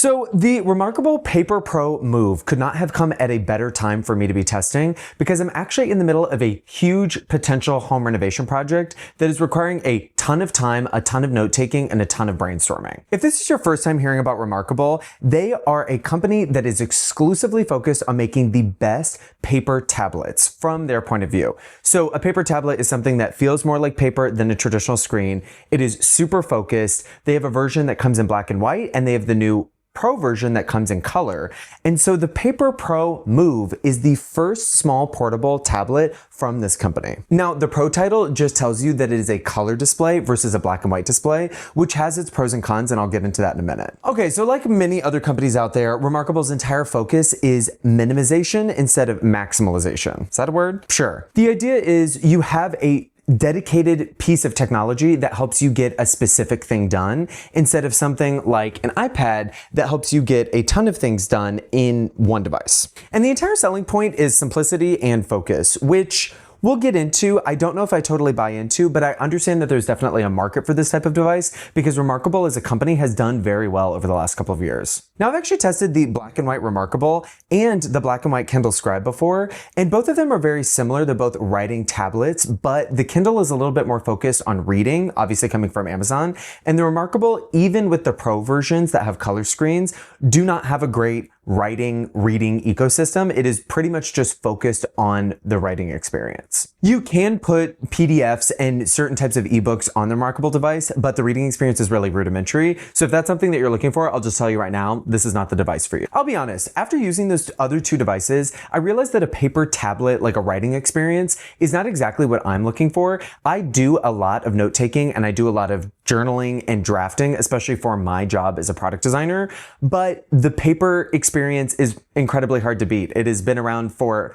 So the Remarkable Paper Pro Move could not have come at a better time for me to be testing because I'm actually in the middle of a huge potential home renovation project that is requiring a ton of time, a ton of note taking, and a ton of brainstorming. If this is your first time hearing about Remarkable, they are a company that is exclusively focused on making the best paper tablets from their point of view. So a paper tablet is something that feels more like paper than a traditional screen. It is super focused. They have a version that comes in black and white, and they have the new Pro version that comes in color. And so the Paper Pro Move is the first small portable tablet from this company. Now, the Pro title just tells you that it is a color display versus a black and white display, which has its pros and cons, and I'll get into that in a minute. Okay, so like many other companies out there, Remarkable's entire focus is minimization instead of maximalization. Is that a word? Sure. The idea is you have a dedicated piece of technology that helps you get a specific thing done instead of something like an iPad that helps you get a ton of things done in one device. And the entire selling point is simplicity and focus, which we'll get into. I don't know if I totally buy into, but I understand that there's definitely a market for this type of device because Remarkable as a company has done very well over the last couple of years. Now, I've actually tested the black and white Remarkable and the black and white Kindle Scribe before, and both of them are very similar. They're both writing tablets, but the Kindle is a little bit more focused on reading, obviously coming from Amazon, and the Remarkable, even with the Pro versions that have color screens, do not have a great reading ecosystem. It is pretty much just focused on the writing experience. You can put PDFs and certain types of ebooks on the Remarkable device, but the reading experience is really rudimentary. So if that's something that you're looking for, I'll just tell you right now, this is not the device for you. I'll be honest, after using those other two devices, I realized that a paper tablet, like a writing experience, is not exactly what I'm looking for. I do a lot of note taking and I do a lot of journaling and drafting, especially for my job as a product designer, but the paper experience is incredibly hard to beat. It has been around for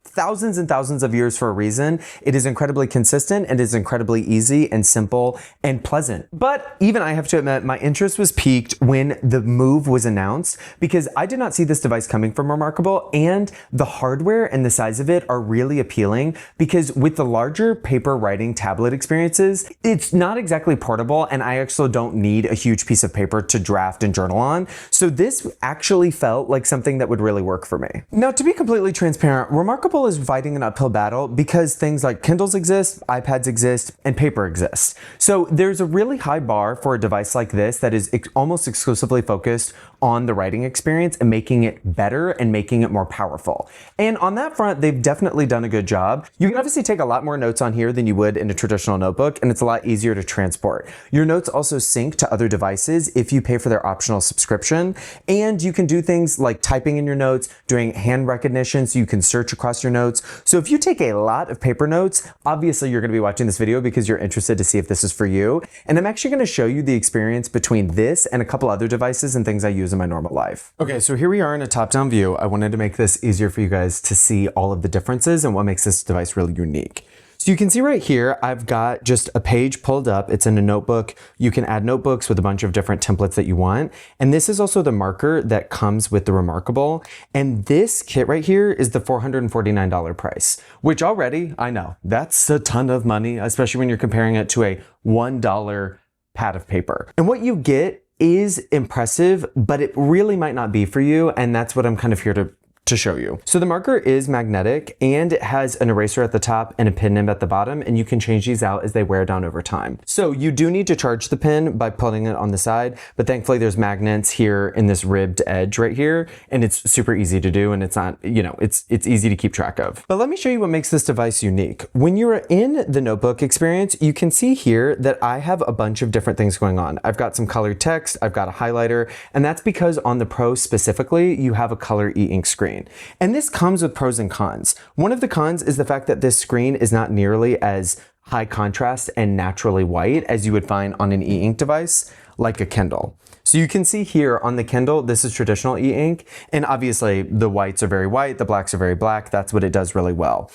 thousands and thousands of years for a reason. It is incredibly consistent and is incredibly easy and simple and pleasant. But even I have to admit, my interest was piqued when the Move was announced because I did not see this device coming from Remarkable, and the hardware and the size of it are really appealing because with the larger paper writing tablet experiences, it's not exactly portable, and I actually don't need a huge piece of paper to draft and journal on. So this actually felt like something that would really work for me. Now, to be completely transparent, Remarkable is fighting an uphill battle because things like Kindles exist, iPads exist, and paper exists. So there's a really high bar for a device like this that is almost exclusively focused on the writing experience and making it better and making it more powerful. And on that front, they've definitely done a good job. You can obviously take a lot more notes on here than you would in a traditional notebook, and it's a lot easier to transport. Your notes also sync to other devices if you pay for their optional subscription, and you can do things like typing in your notes, doing hand recognition so you can search across your notes. So if you take a lot of paper notes, obviously you're going to be watching this video because you're interested to see if this is for you. And I'm actually going to show you the experience between this and a couple other devices and things I use in my normal life. Okay, so here we are in a top-down view. I wanted to make this easier for you guys to see all of the differences and what makes this device really unique. So you can see right here, I've got just a page pulled up. It's in a notebook. You can add notebooks with a bunch of different templates that you want. And this is also the marker that comes with the Remarkable. And this kit right here is the $449 price, which already, I know, that's a ton of money, especially when you're comparing it to a $1 pad of paper. And what you get is impressive, but it really might not be for you. And that's what I'm kind of here to show you. So the marker is magnetic and it has an eraser at the top and a pin nib at the bottom, and you can change these out as they wear down over time. So you do need to charge the pin by putting it on the side, but thankfully there's magnets here in this ribbed edge right here, and it's super easy to do, and it's not, you know, it's easy to keep track of. But let me show you what makes this device unique. When you're in the notebook experience, you can see here that I have a bunch of different things going on. I've got some colored text, I've got a highlighter, and that's because on the Pro specifically, you have a color e-ink screen. And this comes with pros and cons. One of the cons is the fact that this screen is not nearly as high contrast and naturally white as you would find on an e-ink device like a Kindle. So you can see here on the Kindle, this is traditional e-ink, and obviously the whites are very white, the blacks are very black. That's what it does really well.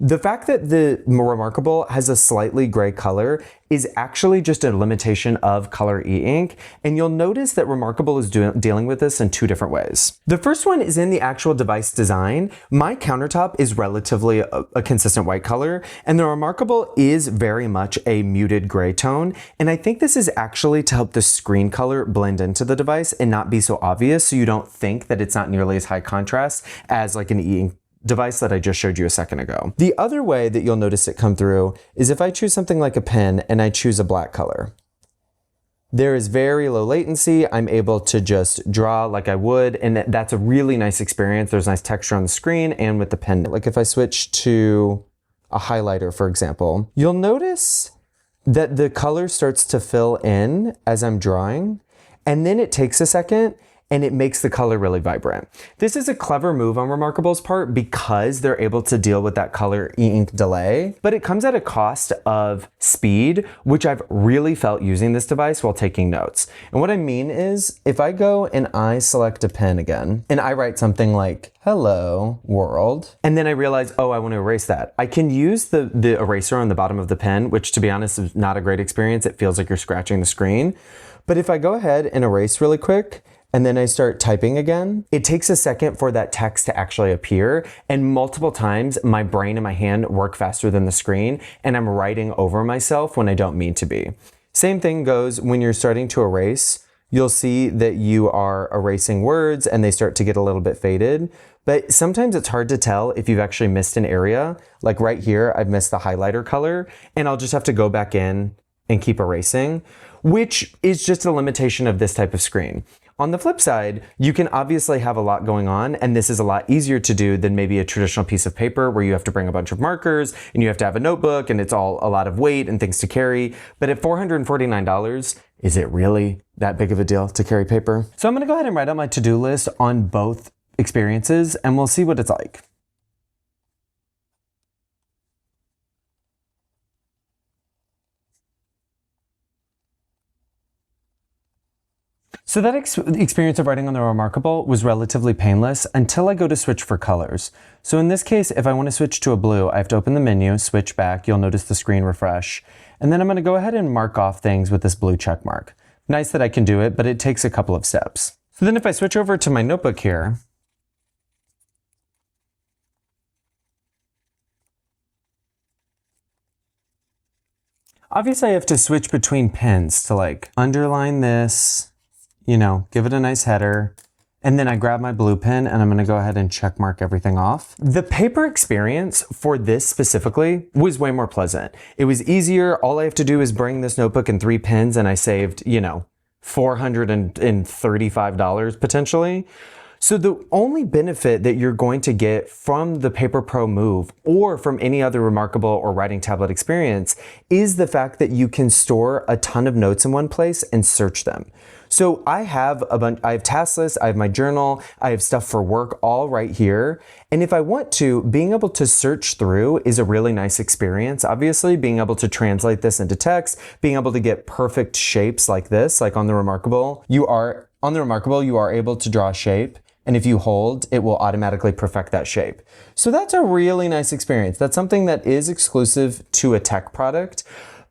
The fact that the Remarkable has a slightly gray color is actually just a limitation of Color e-ink, and you'll notice that Remarkable is dealing with this in two different ways. The first one is in the actual device design. My countertop is relatively a consistent white color, and the Remarkable is very much a muted gray tone, and I think this is actually to help the screen color blend into the device and not be so obvious, so you don't think that it's not nearly as high contrast as like an e-ink device that I just showed you a second ago. The other way that you'll notice it come through is if I choose something like a pen and I choose a black color. There is very low latency. I'm able to just draw like I would, and that's a really nice experience. There's nice texture on the screen and with the pen. Like if I switch to a highlighter, for example, you'll notice that the color starts to fill in as I'm drawing, and then it takes a second and it makes the color really vibrant. This is a clever move on Remarkable's part because they're able to deal with that color e-ink delay, but it comes at a cost of speed, which I've really felt using this device while taking notes. And what I mean is, if I go and I select a pen again, and I write something like, "Hello, world," and then I realize, oh, I want to erase that. I can use the eraser on the bottom of the pen, which to be honest is not a great experience. It feels like you're scratching the screen. But if I go ahead and erase really quick, and then I start typing again, it takes a second for that text to actually appear, and multiple times my brain and my hand work faster than the screen, and I'm writing over myself when I don't mean to be. Same thing goes when you're starting to erase. You'll see that you are erasing words and they start to get a little bit faded, but sometimes it's hard to tell if you've actually missed an area. Like right here, I've missed the highlighter color, and I'll just have to go back in and keep erasing, which is just a limitation of this type of screen. On the flip side, you can obviously have a lot going on, and this is a lot easier to do than maybe a traditional piece of paper where you have to bring a bunch of markers and you have to have a notebook and it's all a lot of weight and things to carry. But at $449, is it really that big of a deal to carry paper? So I'm gonna go ahead and write out my to-do list on both experiences and we'll see what it's like. So that experience of writing on the Remarkable was relatively painless until I go to switch for colors. So in this case, if I want to switch to a blue, I have to open the menu, switch back, you'll notice the screen refresh, and then I'm going to go ahead and mark off things with this blue check mark. Nice that I can do it, but it takes a couple of steps. So then if I switch over to my notebook here, obviously I have to switch between pens to like underline this, you know, give it a nice header, and then I grab my blue pen and I'm gonna go ahead and check mark everything off. The paper experience for this specifically was way more pleasant. It was easier. All I have to do is bring this notebook and 3 pens and I saved, you know, $435 potentially. So the only benefit that you're going to get from the Paper Pro Move or from any other Remarkable or writing tablet experience is the fact that you can store a ton of notes in one place and search them. So I have task lists, I have my journal, I have stuff for work all right here. And if I want to, being able to search through is a really nice experience. Obviously, being able to translate this into text, being able to get perfect shapes like this, like on the Remarkable, you are able to draw a shape. And if you hold, it will automatically perfect that shape. So that's a really nice experience. That's something that is exclusive to a tech product.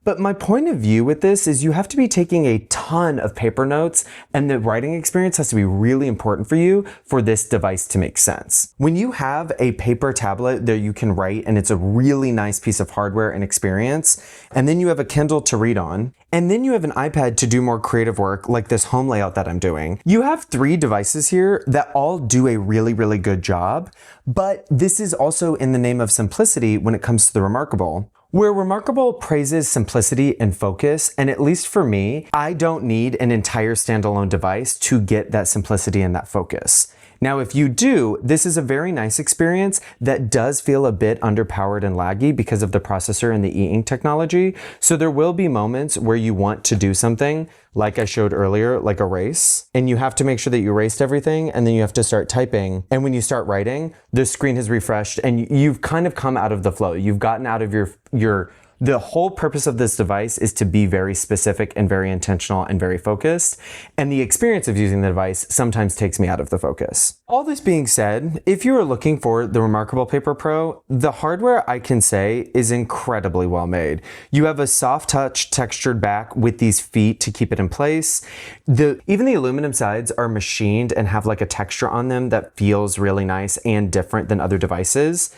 But my point of view with this is you have to be taking a ton of paper notes, and the writing experience has to be really important for you for this device to make sense. When you have a paper tablet that you can write and it's a really nice piece of hardware and experience, and then you have a Kindle to read on, and then you have an iPad to do more creative work like this home layout that I'm doing, you have 3 devices here that all do a really, really good job. But this is also in the name of simplicity when it comes to the Remarkable, where Remarkable praises simplicity and focus, and at least for me, I don't need an entire standalone device to get that simplicity and that focus. Now, if you do, this is a very nice experience that does feel a bit underpowered and laggy because of the processor and the e-ink technology. So there will be moments where you want to do something like I showed earlier, like erase, and you have to make sure that you erased everything, and then you have to start typing. And when you start writing, the screen has refreshed and you've kind of come out of the flow. You've gotten out of your The whole purpose of this device is to be very specific and very intentional and very focused, and the experience of using the device sometimes takes me out of the focus. All this being said, if you are looking for the Remarkable Paper Pro, the hardware, I can say, is incredibly well made. You have a soft touch textured back with these feet to keep it in place. Even the aluminum sides are machined and have like a texture on them that feels really nice and different than other devices.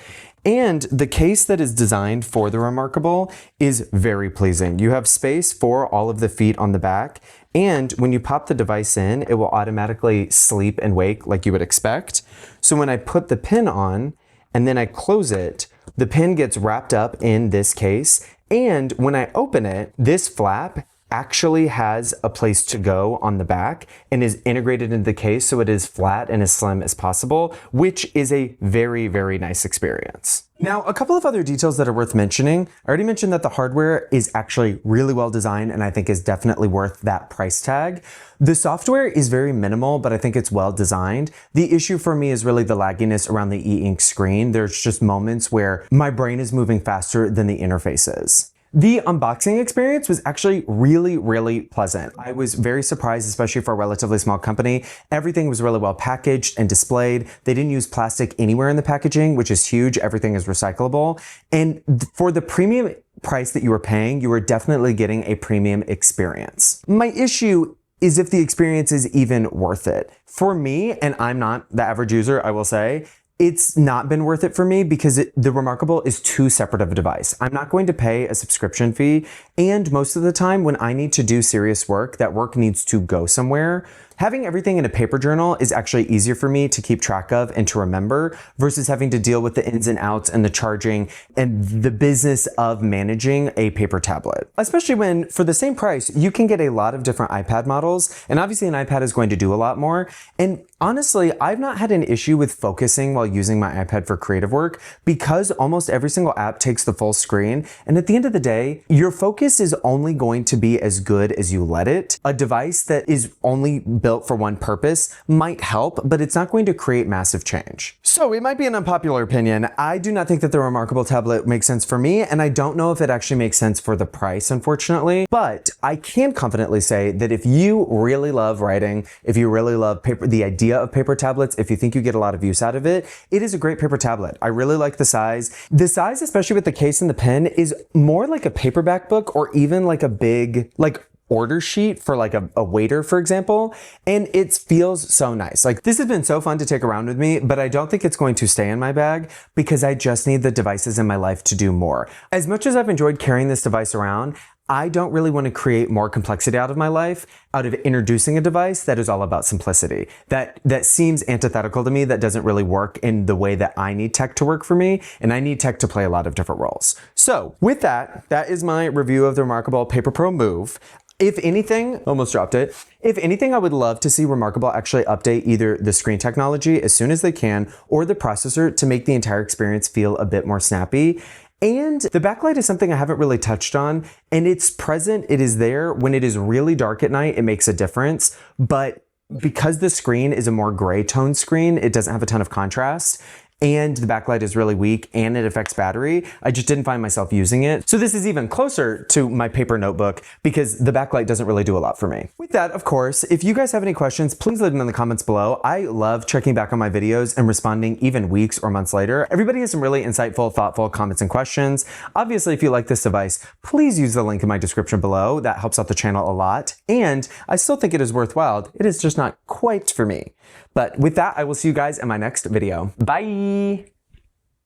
And the case that is designed for the Remarkable is very pleasing. You have space for all of the feet on the back, and when you pop the device in, it will automatically sleep and wake like you would expect. So when I put the pin on and then I close it, the pin gets wrapped up in this case, and when I open it, this flap actually has a place to go on the back and is integrated into the case so it is flat and as slim as possible, which is a very, very nice experience. Now, a couple of other details that are worth mentioning. I already mentioned that the hardware is actually really well designed and I think is definitely worth that price tag. The software is very minimal, but I think it's well designed. The issue for me is really the lagginess around the e-ink screen. There's just moments where my brain is moving faster than the interface is. The unboxing experience was actually really, really pleasant. I was very surprised, especially for a relatively small company. Everything was really well packaged and displayed. They didn't use plastic anywhere in the packaging, which is huge. Everything is recyclable. And for the premium price that you were paying, you were definitely getting a premium experience. My issue is if the experience is even worth it. For me, and I'm not the average user, I will say, it's not been worth it for me because the Remarkable is too separate of a device. I'm not going to pay a subscription fee, and most of the time when I need to do serious work, that work needs to go somewhere. Having everything in a paper journal is actually easier for me to keep track of and to remember versus having to deal with the ins and outs and the charging and the business of managing a paper tablet. Especially when, for the same price, you can get a lot of different iPad models, and obviously an iPad is going to do a lot more. And honestly, I've not had an issue with focusing while using my iPad for creative work because almost every single app takes the full screen. And at the end of the day, your focus is only going to be as good as you let it. A device that is only built for one purpose might help, but it's not going to create massive change. So it might be an unpopular opinion. I do not think that the Remarkable tablet makes sense for me, and I don't know if it actually makes sense for the price, unfortunately. But I can confidently say that if you really love writing, if you really love paper, the idea of paper tablets, if you think you get a lot of use out of it, it is a great paper tablet. I really like the size. The size, especially with the case and the pen, is more like a paperback book or even like a big, order sheet for like a waiter, for example, and it feels so nice. Like, this has been so fun to take around with me, but I don't think it's going to stay in my bag because I just need the devices in my life to do more. As much as I've enjoyed carrying this device around, I don't really want to create more complexity out of my life out of introducing a device that is all about simplicity. That seems antithetical to me. That doesn't really work in the way that I need tech to work for me, and I need tech to play a lot of different roles. So with that is my review of the Remarkable Paper Pro Move. If anything, almost dropped it. If anything, I would love to see Remarkable actually update either the screen technology as soon as they can or the processor to make the entire experience feel a bit more snappy. And the backlight is something I haven't really touched on, and it's present, it is there. When it is really dark at night, it makes a difference. But because the screen is a more gray tone screen, it doesn't have a ton of contrast, and the backlight is really weak and it affects battery, I just didn't find myself using it. So this is even closer to my paper notebook because the backlight doesn't really do a lot for me. With that, of course, if you guys have any questions, please leave them in the comments below. I love checking back on my videos and responding even weeks or months later. Everybody has some really insightful, thoughtful comments and questions. Obviously, if you like this device, please use the link in my description below. That helps out the channel a lot. And I still think it is worthwhile. It is just not quite for me. But with that, I will see you guys in my next video. Bye!